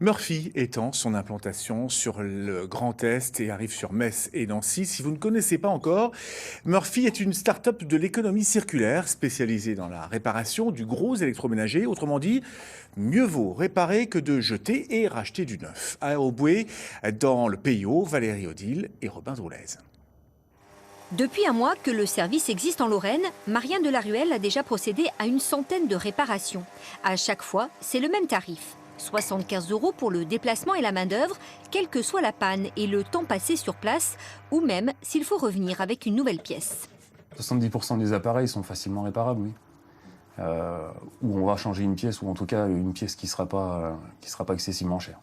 Murphy étend son implantation sur le Grand Est et arrive sur Metz et Nancy. Si vous ne connaissez pas encore, Murphy est une start-up de l'économie circulaire spécialisée dans la réparation du gros électroménager. Autrement dit, mieux vaut réparer que de jeter et racheter du neuf. À Auboué, dans le Pays Haut, Valérie Odile et Robin Droulez. Depuis un mois que le service existe en Lorraine, Marianne Delaruelle a déjà procédé à une centaine de réparations. À chaque fois, c'est le même tarif. 75 € pour le déplacement et la main-d'œuvre, quelle que soit la panne et le temps passé sur place, ou même s'il faut revenir avec une nouvelle pièce. 70% des appareils sont facilement réparables, oui. Ou on va changer une pièce, ou en tout cas une pièce qui sera pas excessivement chère.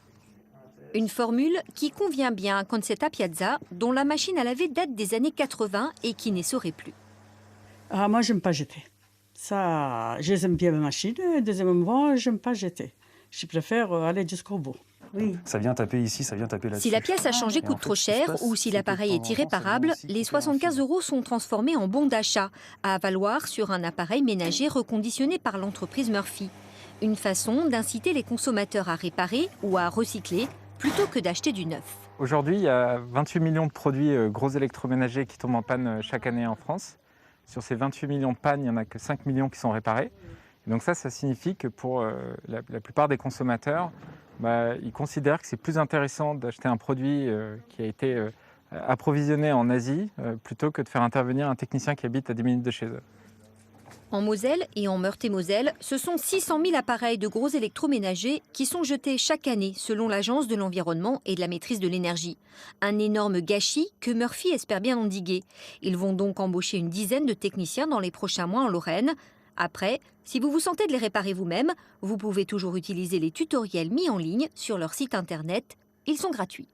Une formule qui convient bien à Concetta Piazza, dont la machine à laver date des années 80 et qui n'essorait plus. Ah, moi, j'aime pas jeter. Ça, j'aime bien ma machine. Deuxièmement, j'aime pas jeter. Je préfère aller jusqu'au bout. Oui. Ça vient taper ici, ça vient taper là-dessus. Si la pièce à changer coûte trop cher ou si l'appareil est irréparable, les 75 € sont transformés en bons d'achat, à valoir sur un appareil ménager reconditionné par l'entreprise Murphy. Une façon d'inciter les consommateurs à réparer ou à recycler plutôt que d'acheter du neuf. Aujourd'hui, il y a 28 millions de produits gros électroménagers qui tombent en panne chaque année en France. Sur ces 28 millions de pannes, il n'y en a que 5 millions qui sont réparés. Et donc ça signifie que pour la plupart des consommateurs, ils considèrent que c'est plus intéressant d'acheter un produit qui a été approvisionné en Asie plutôt que de faire intervenir un technicien qui habite à 10 minutes de chez eux. En Moselle et en Meurthe-et-Moselle, ce sont 600 000 appareils de gros électroménagers qui sont jetés chaque année selon l'Agence de l'environnement et de la maîtrise de l'énergie. Un énorme gâchis que Murphy espère bien endiguer. Ils vont donc embaucher une dizaine de techniciens dans les prochains mois en Lorraine. Après, si vous vous sentez de les réparer vous-même, vous pouvez toujours utiliser les tutoriels mis en ligne sur leur site internet. Ils sont gratuits.